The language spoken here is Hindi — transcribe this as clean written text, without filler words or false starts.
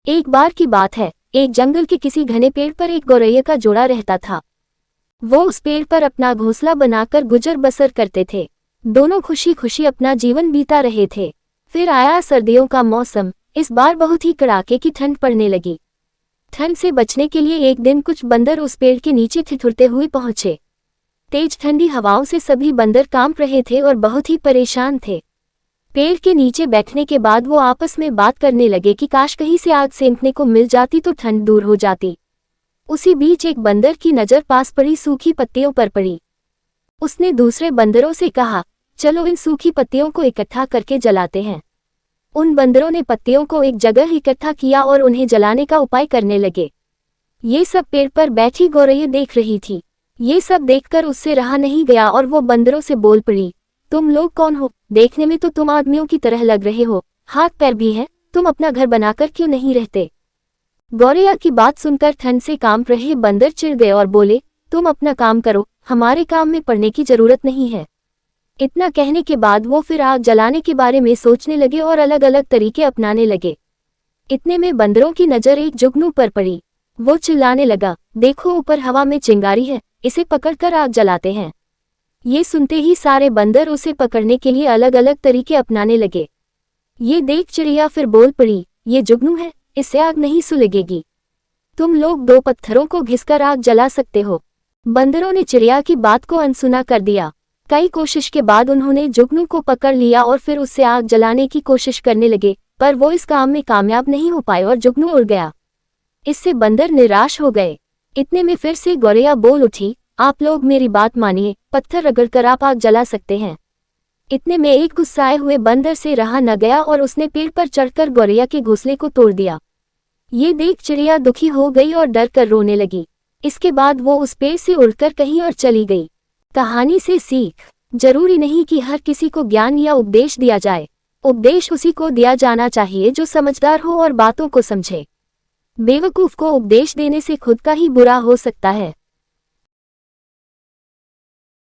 एक बार की बात है, एक जंगल के किसी घने पेड़ पर एक गौरैया का जोड़ा रहता था। वो उस पेड़ पर अपना घोंसला बनाकर गुजर बसर करते थे। दोनों खुशी खुशी अपना जीवन बीता रहे थे। फिर आया सर्दियों का मौसम। इस बार बहुत ही कड़ाके की ठंड पड़ने लगी। ठंड से बचने के लिए एक दिन कुछ बंदर उस पेड़ के नीचे ठिठुरते हुए पहुंचे। तेज ठंडी हवाओं से सभी बंदर कांप रहे थे और बहुत ही परेशान थे। पेड़ के नीचे बैठने के बाद वो आपस में बात करने लगे कि काश कहीं से आग सेंकने को मिल जाती तो ठंड दूर हो जाती। उसी बीच एक बंदर की नज़र पास पड़ी सूखी पत्तियों पर पड़ी। उसने दूसरे बंदरों से कहा, चलो इन सूखी पत्तियों को इकट्ठा करके जलाते हैं। उन बंदरों ने पत्तियों को एक जगह इकट्ठा किया और उन्हें जलाने का उपाय करने लगे। ये सब पेड़ पर बैठी गौरैया देख रही थी। ये सब देखकर उससे रहा नहीं गया और वो बंदरों से बोल पड़ी, तुम लोग कौन हो? देखने में तो तुम आदमियों की तरह लग रहे हो, हाथ पैर भी है, तुम अपना घर बनाकर क्यों नहीं रहते? गौरैया की बात सुनकर ठंड से कांप रहे बंदर चिढ़ गए और बोले, तुम अपना काम करो, हमारे काम में पड़ने की जरूरत नहीं है। इतना कहने के बाद वो फिर आग जलाने के बारे में सोचने लगे और अलग अलग तरीके अपनाने लगे। इतने में बंदरों की नज़र एक जुगनू पर पड़ी। वो चिल्लाने लगा, देखो ऊपर हवा में चिंगारी है, इसे पकड़कर आग जलाते हैं। ये सुनते ही सारे बंदर उसे पकड़ने के लिए अलग अलग तरीके अपनाने लगे। ये देख चिड़िया फिर बोल पड़ी, ये जुगनू है, इससे आग नहीं सुलगेगी। तुम लोग 2 पत्थरों को घिसकर आग जला सकते हो। बंदरों ने चिड़िया की बात को अनसुना कर दिया। कई कोशिश के बाद उन्होंने जुगनू को पकड़ लिया और फिर उससे आग जलाने की कोशिश करने लगे, पर वो इस काम में कामयाब नहीं हो पाए और जुगनू उड़ गया। इससे बंदर निराश हो गए। इतने में फिर से गौरैया बोल उठी, आप लोग मेरी बात मानिए, पत्थर रगड़कर आप आग जला सकते हैं। इतने में एक गुस्साए हुए बंदर से रहा न गया और उसने पेड़ पर चढ़कर गौरैया के घोंसले को तोड़ दिया। ये देख चिड़िया दुखी हो गई और डर कर रोने लगी। इसके बाद वो उस पेड़ से उड़कर कहीं और चली गई। कहानी से सीख, जरूरी नहीं कि हर किसी को ज्ञान या उपदेश दिया जाए। उपदेश उसी को दिया जाना चाहिए जो समझदार हो और बातों को समझे। बेवकूफ को उपदेश देने से खुद का ही बुरा हो सकता है।